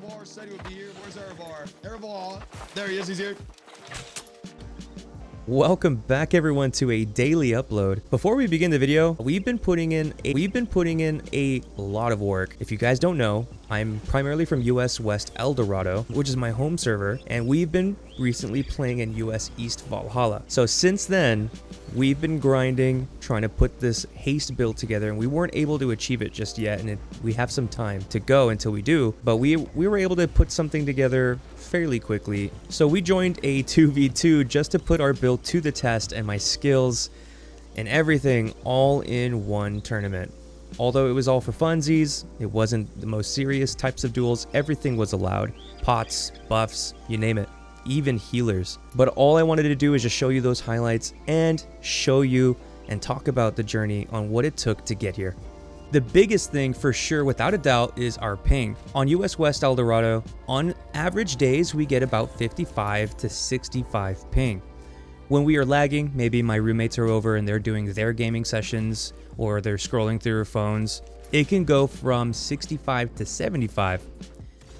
Aerrow said he would be here. Where's Aerrow? Aerrow, there he is. He's here. Welcome back everyone to a daily upload. Before we begin the video, we've been putting in a lot of work. If you guys don't know, I'm primarily from US West El Dorado, which is my home server, and we've been recently playing in US East Valhalla. So since then, we've been grinding, trying to put this haste build together, and we weren't able to achieve it just yet, and we have some time to go until we do, but we were able to put something together fairly quickly. So we joined a 2v2 just to put our build to the test and my skills and everything all in one tournament. Although it was all for funsies, it wasn't the most serious types of duels, everything was allowed. Pots, buffs, you name it, even healers. But all I wanted to do is just show you those highlights and show you and talk about the journey on what it took to get here. The biggest thing for sure, without a doubt, is our ping. On US West El Dorado, on average days, we get about 55 to 65 ping. When we are lagging, maybe my roommates are over and they're doing their gaming sessions or they're scrolling through their phones, it can go from 65 to 75.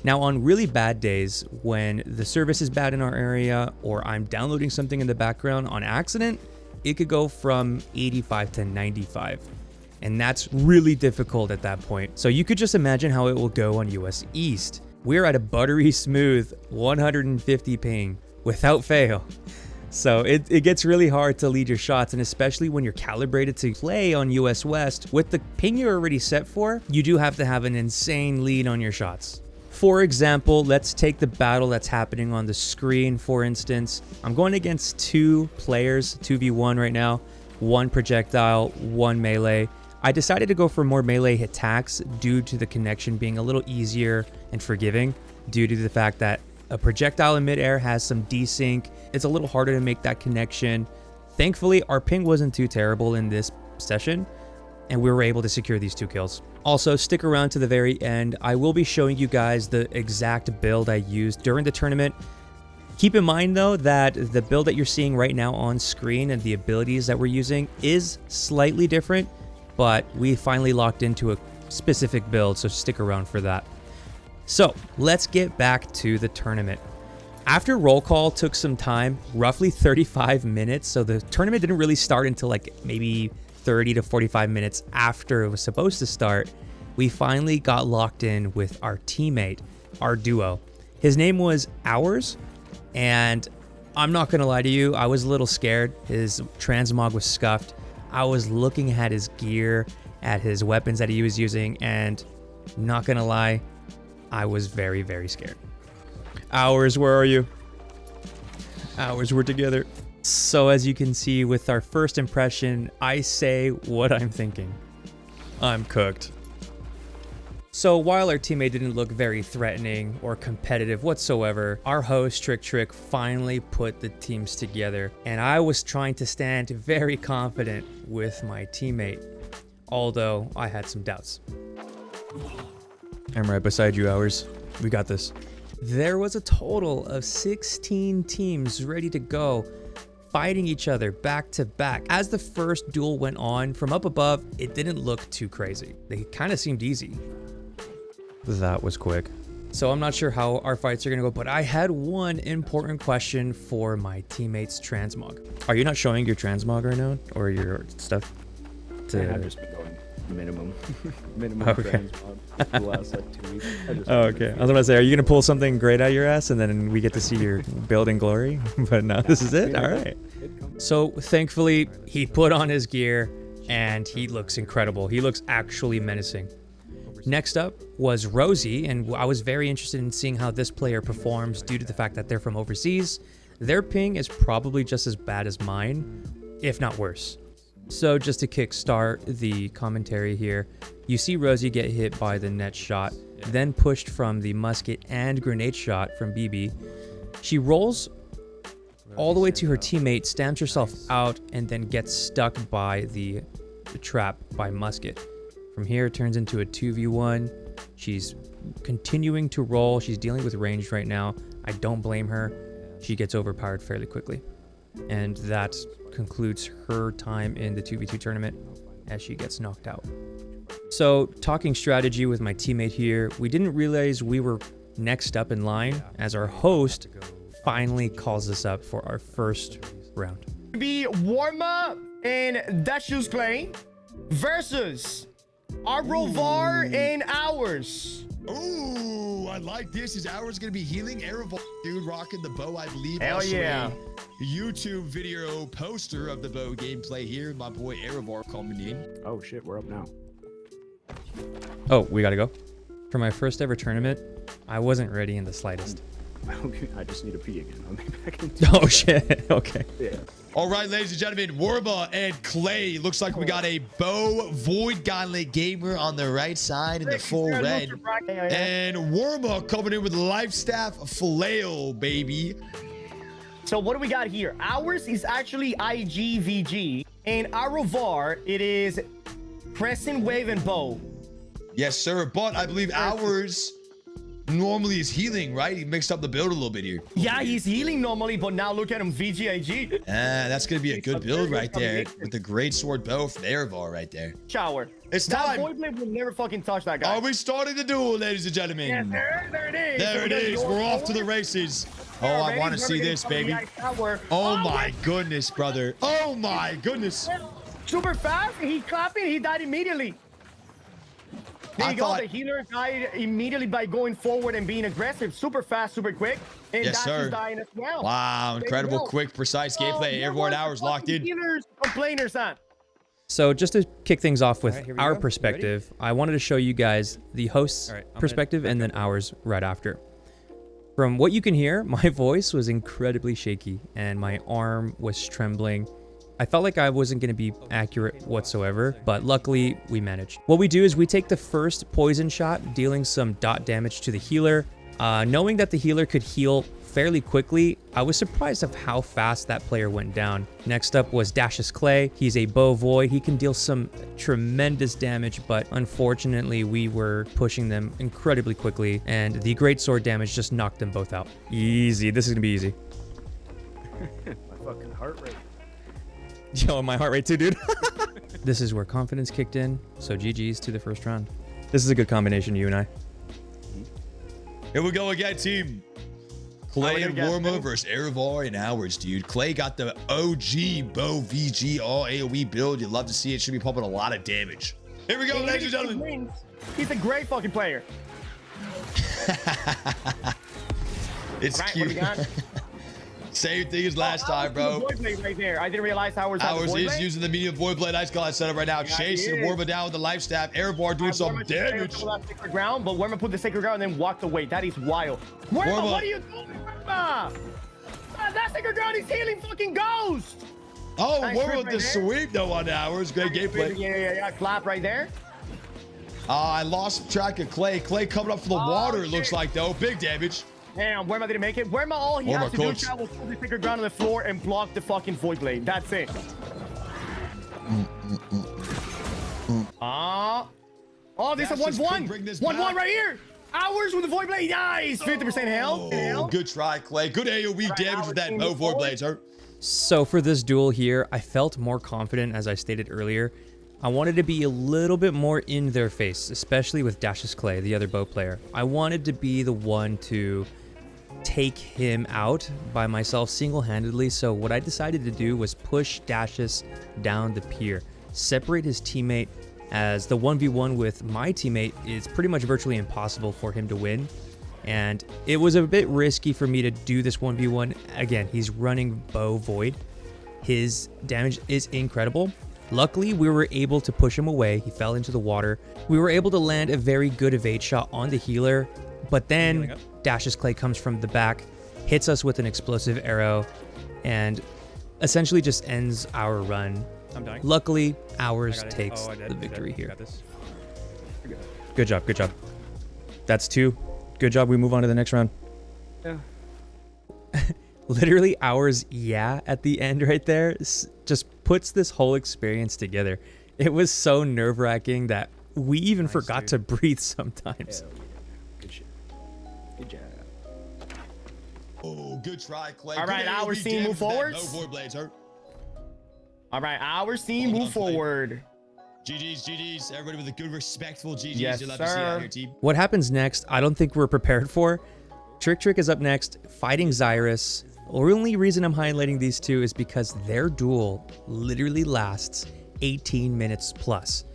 Now on really bad days, when the service is bad in our area or I'm downloading something in the background on accident, it could go from 85 to 95. And that's really difficult at that point. So you could just imagine how it will go on US East. We're at a buttery smooth 150 ping without fail. So it gets really hard to lead your shots, and especially when you're calibrated to play on US West, with the ping you're already set for, you do have to have an insane lead on your shots. For example, let's take the battle that's happening on the screen, for instance. I'm going against two players, 2v1 right now, one projectile, one melee. I decided to go for more melee attacks due to the connection being a little easier and forgiving, due to the fact that a projectile in midair has some desync. It's a little harder to make that connection. Thankfully, our ping wasn't too terrible in this session, and we were able to secure these 2 kills. Also, stick around to the very end. I will be showing you guys the exact build I used during the tournament. Keep in mind though that the build that you're seeing right now on screen and the abilities that we're using is slightly different, but we finally locked into a specific build, so stick around for that. So let's get back to the tournament. After roll call took some time, roughly 35 minutes, so the tournament didn't really start until like maybe 30 to 45 minutes after it was supposed to start, we finally got locked in with our teammate, our duo. His name was Ours, and I'm not gonna lie to you, I was a little scared. His transmog was scuffed. I was looking at his gear, at his weapons that he was using, and not gonna lie, I was very, very scared. Ours, where are you? Ours, we're together. So as you can see with our first impression, I say what I'm thinking. I'm cooked. So while our teammate didn't look very threatening or competitive whatsoever, our host TrickTrick finally put the teams together, and I was trying to stand very confident with my teammate, although I had some doubts. I'm right beside you, Ours. We got this. There was a total of 16 teams ready to go, fighting each other back to back. As the first duel went on, from up above, it didn't look too crazy. They kind of seemed easy. That was quick. So I'm not sure how our fights are gonna go, but I had one important question for my teammate's transmog. Are you not showing your transmog right now, or your stuff? I've just been going minimum Okay. transmog the last like 2 weeks. Oh, okay. I was gonna say, are you gonna pull something great out of your ass and then we get to see your build in glory? But no, this is it. All right. So thankfully, he put on his gear and he looks incredible. He looks actually menacing. Next up was Rozi, and I was very interested in seeing how this player performs due to the fact that they're from overseas. Their ping is probably just as bad as mine, if not worse. So just to kickstart the commentary here, you see Rozi get hit by the net shot, then pushed from the musket and grenade shot from BB. She rolls all the way to her teammate, stamps herself out, and then gets stuck by the trap by musket. From here, it turns into a 2v1. She's continuing to roll. She's dealing with range right now. I don't blame her. She gets overpowered fairly quickly. And that concludes her time in the 2v2 tournament as she gets knocked out. So talking strategy with my teammate here, we didn't realize we were next up in line as our host finally calls us up for our first round. Be Warma and Dashu's Clay versus ARROWli and Ours. Ooh, I like this. Is ours gonna be healing? ARROWli, dude, rocking the bow, I believe. Hell Also yeah. a YouTube video poster of the bow gameplay here. My boy ARROWli coming in. Oh shit, we're up now. Oh, we gotta go. For my first ever tournament, I wasn't ready in the slightest. I just need to pee again. I'll be back in. Oh shit, okay. Yeah. All right, ladies and gentlemen, Warma and Clay. Looks like we got a bow void gauntlet gamer on the right side in the full red. And Warma coming in with life staff flail, baby. So what do we got here? Ours is actually IGVG, and ARROWli, it is Crescent Wave and bow. Yes, sir. But I believe ours normally is healing, right? He mixed up the build a little bit here. Yeah, he's healing normally, but now look at him, VGIG. That's going to be a good build right there with the great sword bow from ARROWli right there. Shower. It's That time. void blade will never fucking touch that guy. Are we starting the duel, ladies and gentlemen? Yes, sir. There it is. There it is. We're off to the races. Oh, I want to see this, baby. Oh my goodness, brother. Oh my goodness. Super fast. He clapping. He died immediately. There you go. The healer died immediately by going forward and being aggressive. Super fast, super quick. And Yes, sir. Dash is dying as well. Wow, incredible, quick, precise gameplay. Everyone hours locked in. Healers, complainers, son. So just to kick things off with Alright, here we our go. You perspective, I wanted to show you guys the host's Alright, I'm perspective and then ours right after. From what you can hear, my voice was incredibly shaky and my arm was trembling. I felt like I wasn't going to be accurate whatsoever, but luckily we managed. What we do is we take the first poison shot, dealing some dot damage to the healer. Knowing that the healer could heal fairly quickly, I was surprised of how fast that player went down. Next up was Dash's Clay. He's a bow void. He can deal some tremendous damage, but unfortunately we were pushing them incredibly quickly, and the great sword damage just knocked them both out. Easy. This is gonna be easy. My fucking heart rate. Yo, my heart rate too, dude. This is where confidence kicked in, so GG's to the first round. This is a good combination, you and I. Here we go again, team. Clay and Warma versus ARROWli and Ours, dude. Clay got the OG bow VG all AoE build. You'd love to see it. Should be pumping a lot of damage. Here we go, ladies and gentlemen. He's a great fucking player. It's All right, what cute. we got? Same thing as last time, bro. Void blade right there. I didn't realize Ours had the Ours void is blade. using the medium void blade ice guard setup right now. Chasing Warma down with the life staff. ARROWli doing some Warma just damage. stayed on that sacred ground, but Warma put the sacred ground and then walked away. That is wild. Warma, what are you doing, Warma? That sacred ground is healing fucking ghost. Oh, Nice Warma rip with right the there. sweep though on Ours. Great gameplay. Yeah. Clap right there. I lost track of Clay. Clay coming up for the water, it looks shit. like, though. Big damage. Damn, Warma didn't make it. Warma, all he Warma has to do cooked. chat was put the sacred ground on the floor and block the fucking void blade. That's it. Oh, this is Dash a just 1-1. couldn't bring this 1-1 back. right here. Ours with the void blade. Nice. 50% health. Oh, good try, Clay. Good AoE damage with that Ours bow team void forward. blades, sir. So for this duel here, I felt more confident, as I stated earlier. I wanted to be a little bit more in their face, especially with Dash's Clay, the other bow player. I wanted to be the one to take him out by myself single-handedly, so what I decided to do was push Dash's down the pier, separate his teammate, as the 1v1 with my teammate is pretty much virtually impossible for him to win. And it was a bit risky for me to do this 1v1. Again, he's running bow void. His damage is incredible. Luckily, we were able to push him away. He fell into the water. We were able to land a very good evade shot on the healer, but then Dash's Clay comes from the back, hits us with an explosive arrow, and essentially just ends our run. I'm dying. Luckily, Ours I got it. takes Oh, I did. the victory I here. got this. Good job, good job. That's 2. Good job, we move on to the next round. Yeah. Literally Ours at the end right there just puts this whole experience together. It was so nerve-wracking that we even forgot to breathe sometimes. Hell yeah. Good shit. Good job. Oh, good try, Clay. All Good right, AoE Ours team damage move with that forwards. bow void blades, sir. All right, Ours team Hold move on, Clay. forward. GG's. Everybody with a good, respectful GG's. Yes, You'll love to see that sir. here, team. What happens next, I don't think we're prepared for. TrickTrick is up next, fighting Xyrus. The only reason I'm highlighting these two is because their duel literally lasts 18 minutes plus.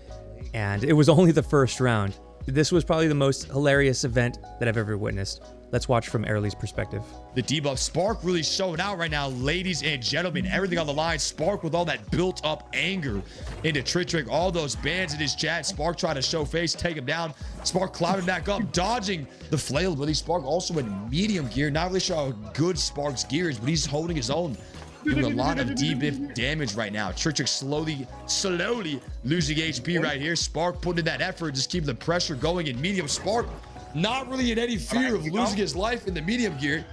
And it was only the first round. This was probably the most hilarious event that I've ever witnessed. Let's watch from ARROWli's perspective. The debuff Spark really showing out right now, ladies and gentlemen. Everything on the line. Spark with all that built up anger into TrickTrick. All those bans in his chat. Spark trying to show face, take him down. Spark climbing back up, dodging the flail ability. Spark also in medium gear. Not really sure how good Spark's gear is, but he's holding his own. Doing a lot of debuff damage right now. TrickTrick slowly losing HP right here. Spark putting in that effort, just keeping the pressure going in medium. Spark not really in any fear of losing his life in the medium gear.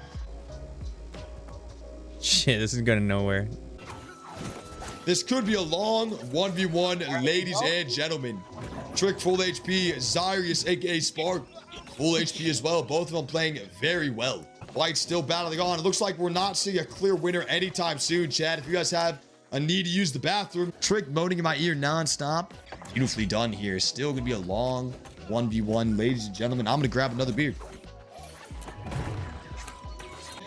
Shit, this is going nowhere. This could be a long 1v1, ladies and gentlemen. Trick full HP, Xyrus aka Spark full HP as well. Both of them playing very well. Fight still battling on. It looks like we're not seeing a clear winner anytime soon, Chad. If you guys have a need to use the bathroom, Trick moaning in my ear non-stop. Beautifully done here. Still gonna be a long 1v1, ladies and gentlemen. I'm gonna grab another beer.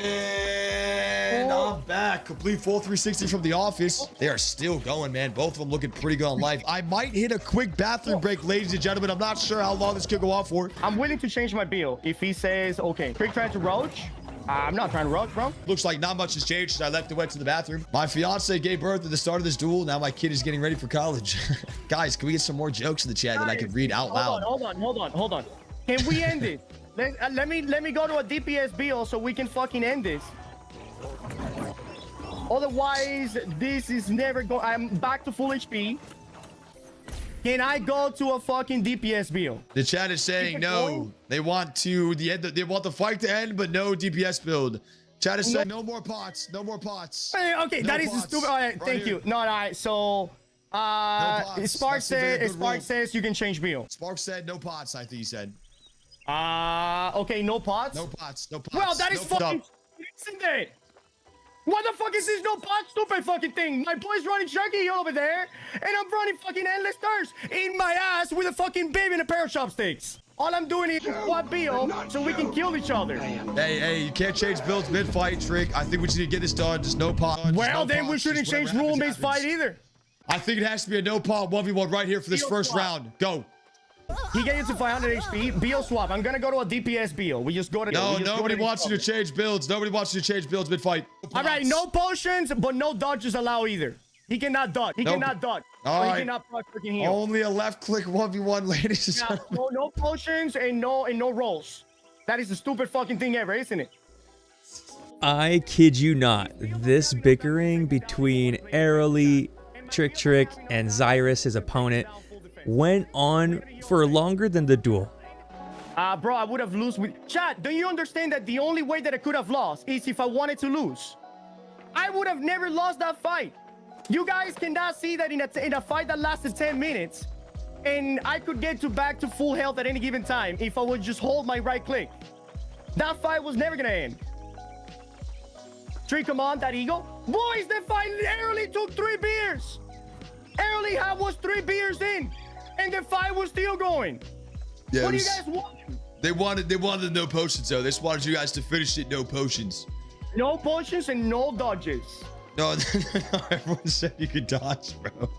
And I'm back. Complete full 360 from the office. They are still going, man. Both of them looking pretty good on life. I might hit a quick bathroom break, ladies and gentlemen. I'm not sure how long this could go on for. I'm willing to change my build if he says, okay, Trick trying to roach. I'm not trying to roach, bro. Looks like not much has changed since I left and went to the bathroom. My fiance gave birth at the start of this duel. Now my kid is getting ready for college. Guys, can we get some more jokes in the chat that I can read out loud? Hold on. Can we end it? Let me go to a DPS build so we can fucking end this. Otherwise, this is never going. I'm back to full HP. Can I go to a fucking DPS build? The chat is saying no. They want they want the fight to end, but no DPS build. Chat is saying no more pots. No more pots. Okay, no that is pots. stupid. All right, thank you. No, all right. So, Spark says you can change build. Spark said no pots. I think he said. Okay, no pots. No pots. No pots. Well, that is no fucking. Isn't it? What the fuck is this no pot stupid fucking thing? My boy's running Chucky over there, and I'm running fucking endless thirst in my ass with a fucking baby and a pair of chopsticks. All I'm doing is squad build so we can kill each other. Hey, you can't change builds mid-fight, Trick. I think we just need to get this done. Just no pot. Well, then we shouldn't change rule mid-fight either. I think it has to be a no pot 1v1 right here for this first round. Go. He gets to 500 HP. Build swap. I'm gonna go to a DPS build. We just go to. No, nobody wants you to change builds. Nobody wants you to change builds mid-fight. All right, no potions, but no dodges allowed either. He cannot dodge. He cannot dodge. All right. He cannot fucking heal. Only a left click 1v1, ladies and gentlemen. No potions and no rolls. That is the stupid fucking thing ever, isn't it? I kid you not. This bickering between ARROWli, TrickTrick, and Xyrus, his opponent, went on for longer than the duel. Bro, I would have lost with chat. Do you understand that the only way that I could have lost is if I wanted to lose? I would have never lost that fight. You guys cannot see that in a fight that lasted 10 minutes, and I could get back to full health at any given time if I would just hold my right click. That fight was never gonna end. Trick, come on, that eagle. Boys, the fight ARROWli took 3 beers. ARROWli was 3 beers in, and the fight was still going. Yeah, what do you guys want? They wanted no potions though. They just wanted you guys to finish it no potions. No potions and no dodges. No, everyone said you could dodge, bro.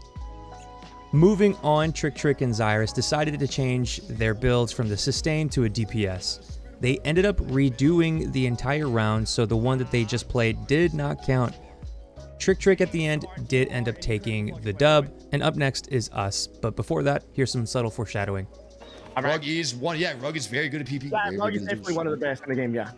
Moving on, TrickTrick and Xyrus decided to change their builds from the sustain to a DPS. They ended up redoing the entire round, so the one that they just played did not count. TrickTrick at the end did end up taking the dub, and up next is us. But before that, here's some subtle foreshadowing. Rug is one. Yeah, Rug is very good at PP. Yeah, Rug is definitely one of the best in the game, yeah.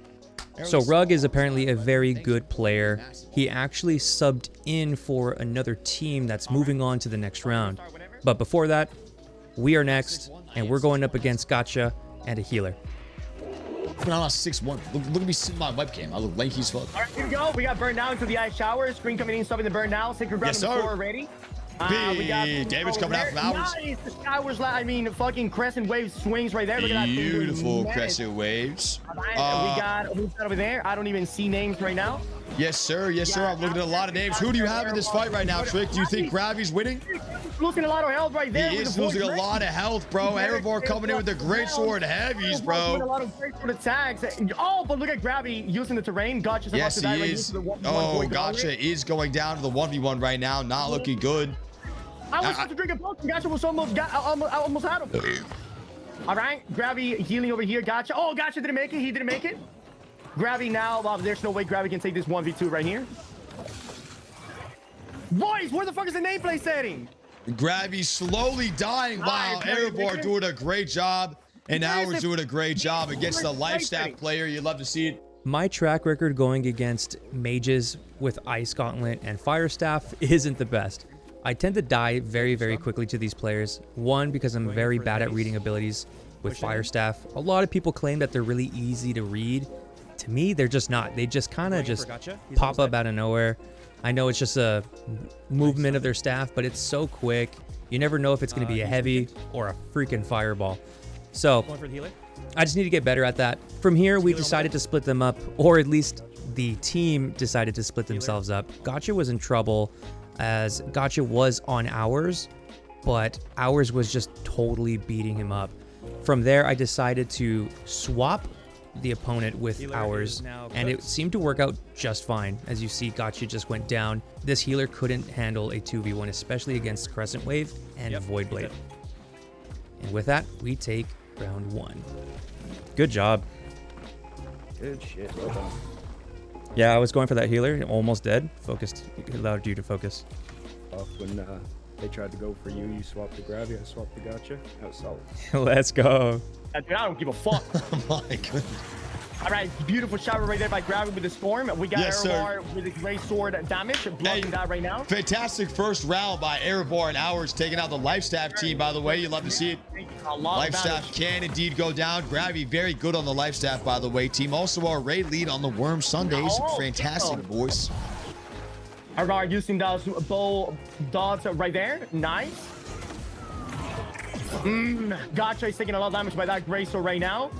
So Rug is apparently a very good player. He actually subbed in for another team that's moving on to the next round. But before that, we are next, and we're going up against Gotcha and a healer. I'm on 6-1. Look at me sitting on my webcam. I look lanky as fuck. All right, here we go. We got burned down into the ice shower. Screen coming in, stopping the burn now. Sacred ground Yes, on the sir. floor already. Big damage coming out from ours. Nice. The showers, I mean, fucking Crescent Wave swings right there. Look at that. Beautiful Crescent Waves. We got, who's that over there? I don't even see names right now. Yes, sir. Yes, sir. I'm looking at a lot of names. Who do you have in this fight right now, Trick? Do you think Gravy's winning? losing a lot of health right there. He is losing a lot of health, bro. Erebor coming in with the great sword heavies, Doing bro. a lot of great sword attacks. Oh, but look at Gravity using the terrain. Gotcha's about Yes, to die he right is. into the 1v1 Oh, point Gotcha is going down to the 1v1 right now. Not looking good. I was about to drink a potion. Gotcha was almost had him. All right, Gravity healing over here. Gotcha. Oh, Gotcha didn't make it. He didn't make it. Gravity now. There's no way Gravity can take this 1v2 right here. Boys, where the fuck is the nameplate setting? Gravity slowly dying. Wow, Erebor doing a great job. And Hours doing a great job against the life staff player. You'd love to see it. My track record going against mages with Ice Gauntlet and Fire Staff isn't the best. I tend to die very, very quickly to these players. One, because I'm very bad at reading abilities with Fire Staff. A lot of people claim that they're really easy to read. To me, they're just not. They just kind of just pop up out of nowhere. I know it's just a movement of their staff, but it's so quick. You never know if it's going to be a heavy or a freaking fireball. So I just need to get better at that. From here, we decided to split them up, or at least the team decided to split themselves up. Gotcha was in trouble as Gotcha was on Hours, but Hours was just totally beating him up. From there, I decided to swap the opponent with Hours, and it seemed to work out just fine. As you see, Gotcha just went down. This healer couldn't handle a 2v1, especially against Crescent Wave and Void Blade. And with that, we take round 1. Good job. Good shit. Well done. Yeah, I was going for that healer, almost dead. Focused, allowed you to focus. When they tried to go for you, you swapped the Gravity, I swapped the Gotcha. That was solid. Let's go. Dude, I don't give a fuck. Oh my goodness. All right, beautiful shower right there by Gravity with the Storm. We got Yes, Erebor with the Great Sword damage, blocking that right now. Fantastic first round by Erebor and Hours taking out the life staff team, by the way. You love to see it. Life staff can indeed go down. Gravity very good on the life staff, by the way. Team also our raid lead on the Worm Sundays. Fantastic, boys. Erebor using those bow dots right there. Nice. Gotcha is taking a lot of damage by that Great Sword right now.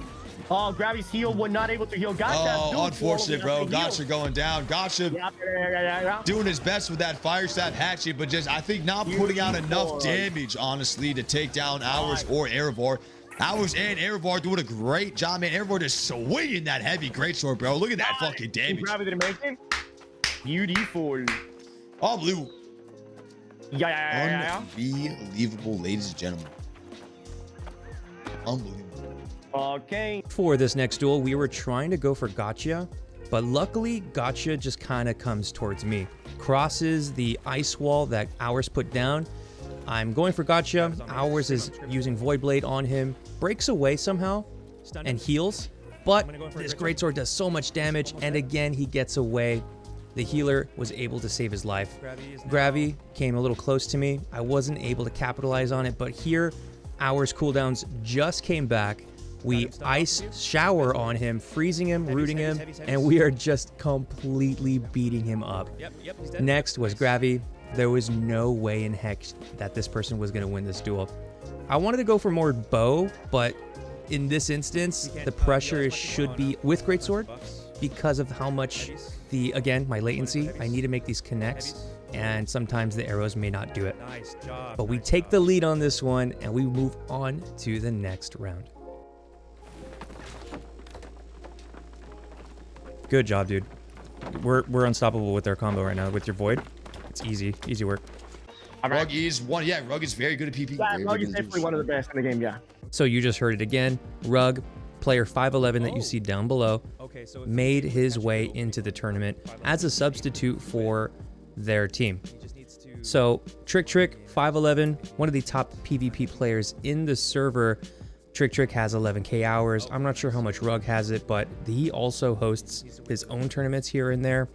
Oh, Gravity's heal was not able to heal Gotcha. Oh, unfortunate, bro. Gotcha going down. Gotcha doing his best with that fire staff hatchet, but just, I think, not putting out enough damage, honestly, to take down Hours or Erebor. Hours and Erebor doing a great job, man. Erebor just swinging that heavy greatsword, bro. Look at that fucking damage. Gravity didn't make it. Beautiful. Oh, blue. Yeah. Unbelievable, ladies and gentlemen. Unbelievable. Okay. For this next duel, we were trying to go for Gotcha, but luckily Gotcha just kind of comes towards me. Crosses the ice wall that Hours put down. I'm going for Gotcha. Hours is using Void Blade on him. Breaks away somehow and heals, but this greatsword does so much damage, and again he gets away. The healer was able to save his life. Gravity came a little close to me. I wasn't able to capitalize on it, but here Hours cooldowns just came back. We ice shower on him, freezing him, rooting him, and we are just completely beating him up. Next was Gravity. There was no way in heck that this person was going to win this duel. I wanted to go for more bow, but in this instance, the pressure should be with Greatsword because of how much again, my latency. I need to make these connects, and sometimes the arrows may not do it. But we take the lead on this one, and we move on to the next round. Good job, dude. We're unstoppable with our combo right now with your Void. It's easy work. Rug is one, yeah. Rug is very good at PP. Yeah, Rug is definitely one of the best in the game, yeah. So you just heard it again. Rug, player 511 that you see down below, made his way into the tournament as a substitute for their team. So TrickTrick 511, one of the top PvP players in the server. TrickTrick has 11k hours. I'm not sure how much Rug has it, but he also hosts his own tournaments here and there.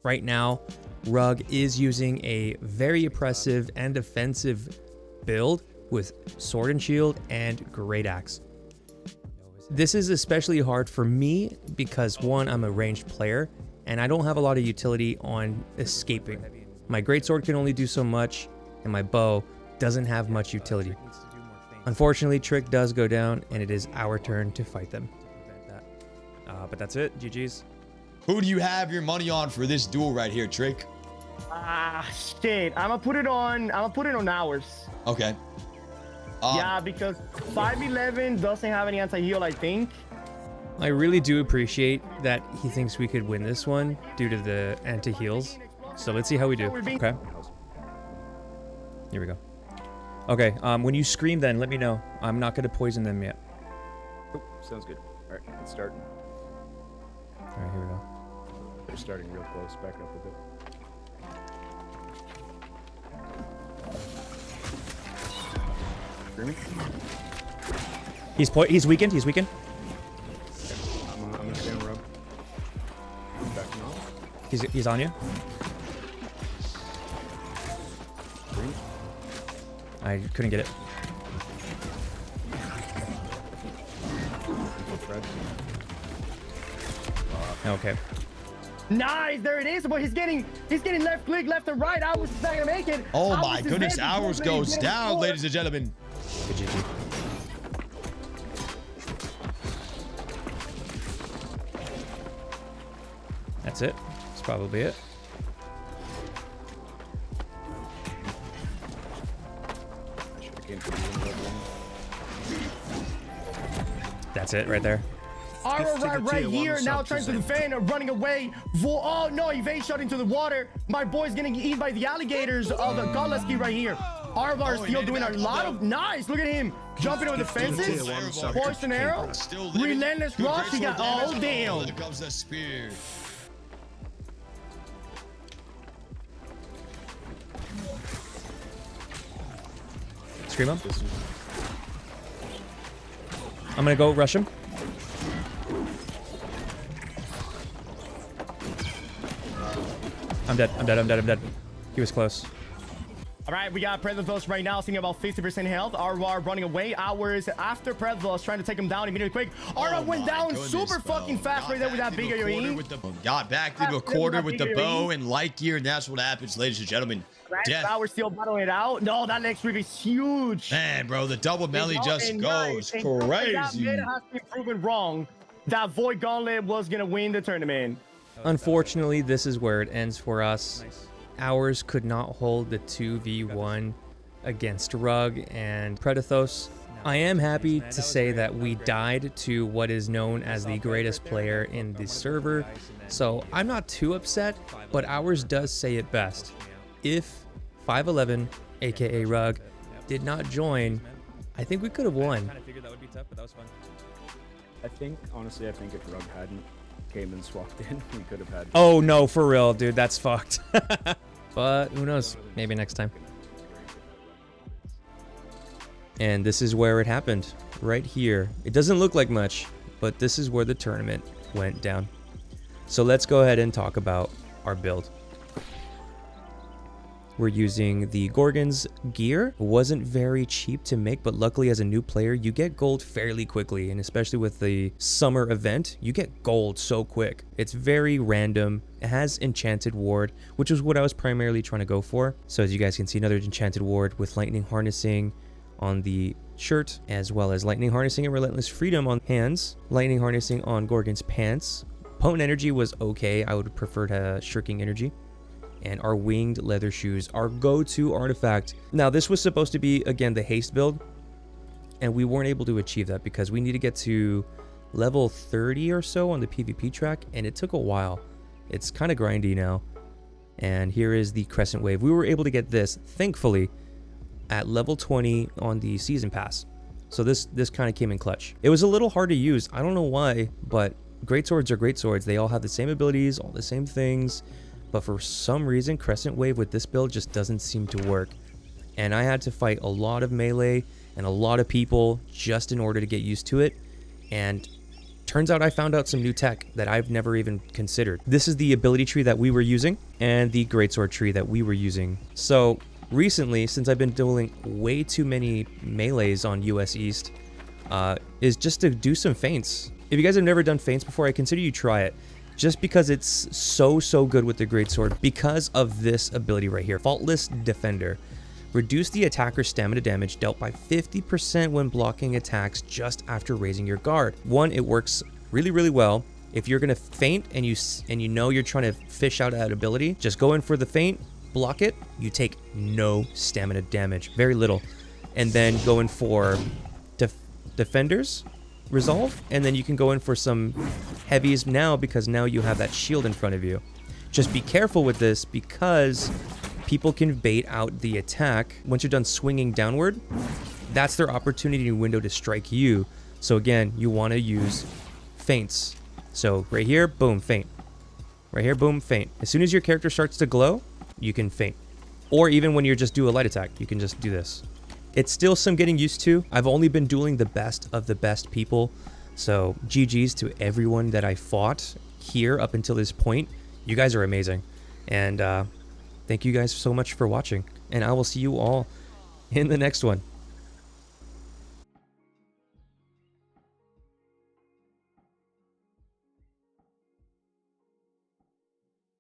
Right now, Rug is using a very oppressive and offensive build with Sword and Shield and Great Axe. This is especially hard for me because, one, I'm a ranged player and I don't have a lot of utility on escaping. My Greatsword can only do so much and my bow doesn't have much utility. Unfortunately, Trick does go down, and it is our turn to fight them. But that's it. GG's. Who do you have your money on for this duel right here, Trick? Ah, shit. I'm gonna put it on hours. Okay. Yeah, because 511 doesn't have any anti-heal, I think. I really do appreciate that he thinks we could win this one due to the anti-heals. So let's see how we do. Okay. Here we go. Okay, when you scream then, let me know. I'm not going to poison them yet. Oh, sounds good. All right, let's start. All right, here we go. They're starting real close. Back up a bit. Screaming. He's weakened. He's weakened. I'm gonna stay on rub. Backing off. He's on you. Scream. I couldn't get it. Fred. Okay. Nice, there it is. But he's getting left click, left and right. I was not gonna make it. Oh Hours my is goodness, dead. Hours He's goes getting down, scored. ladies and gentlemen. Good GG. That's it. That's probably it. I should have came to you in level 1. That's it right there. Arrow right here, now trying to defend, running away. Oh no, evade shot into the water. My boy's getting eaten by the alligators of the Galaski right here. Arvar Oh, he still made it doing back a lot up. of nice. Look at him jumping over the fences. Poison arrow. Still living. Relentless Good rush. He got greatsword oh damage. damn. There comes that spear. Scream him. I'm gonna go rush him. I'm dead. He was close. All right, we got Predathos right now, sitting about 50% health. Arvar running away. Hours after Predathos, trying to take him down immediately quick. Arvar went my down goodness, super bro. fucking fast right there with that big AoE. Got back into a quarter with the bow and light gear, and that's what happens, ladies and gentlemen. Death. Now we're still battling it out. No, that next sweep is huge. Man, bro, the double melee just goes That crazy. mid has been proven wrong. That Void Gauntlet was gonna win the tournament. Unfortunately, this is where it ends for us. Ours could not hold the 2v1 against Rug and Predathos. I am happy to say that we died to what is known as the greatest player in the server, so I'm not too upset, but ours does say it best. If 511, aka Rug, did not join, I think we could have won. I think, honestly, if Rug hadn't came and swapped in, we could have had. Oh no, for real, dude, that's fucked. But who knows? Maybe next time. And this is where it happened, right here. It doesn't look like much, but this is where the tournament went down. So let's go ahead and talk about our build. We're using the Gorgon's gear. It wasn't very cheap to make, but luckily as a new player, you get gold fairly quickly, and especially with the summer event, you get gold so quick. It's very random. It has Enchanted Ward, which is what I was primarily trying to go for. So as you guys can see, another Enchanted Ward with Lightning Harnessing on the shirt, as well as Lightning Harnessing and Relentless Freedom on hands, Lightning Harnessing on Gorgon's pants. Potent Energy was okay. I would prefer to Shirking Energy. And our winged leather shoes, our go-to artifact. Now, this was supposed to be, again, the haste build, and we weren't able to achieve that because we need to get to level 30 or so on the PvP track, and it took a while. It's kind of grindy now. And here is the Crescent Wave. We were able to get this, thankfully, at level 20 on the season pass. So this kind of came in clutch. It was a little hard to use. I don't know why, but great swords are great swords. They all have the same abilities, all the same things. But for some reason, Crescent Wave with this build just doesn't seem to work. And I had to fight a lot of melee and a lot of people just in order to get used to it. And turns out I found out some new tech that I've never even considered. This is the ability tree that we were using and the greatsword tree that we were using. So recently, since I've been dueling way too many melees on US East, is just to do some feints. If you guys have never done feints before, I consider you try it. Just because it's so good with the greatsword because of this ability right here. Faultless Defender. Reduce the attacker's stamina damage dealt by 50% when blocking attacks just after raising your guard. One, it works really well. If you're gonna feint and you know you're trying to fish out that ability, just go in for the feint, block it. You take no stamina damage, very little, and then go in for defenders resolve, and then you can go in for some heavies now because now you have that shield in front of you. Just be careful with this because people can bait out the attack. Once you're done swinging downward, that's their opportunity window to strike you. So again, you want to use feints. So right here, boom, feint. Right here, boom, feint. As soon as your character starts to glow, you can feint. Or even when you just do a light attack, you can just do this. It's still some getting used to. I've only been dueling the best of the best people. So GG's to everyone that I fought here up until this point. You guys are amazing. And thank you guys so much for watching. And I will see you all in the next one.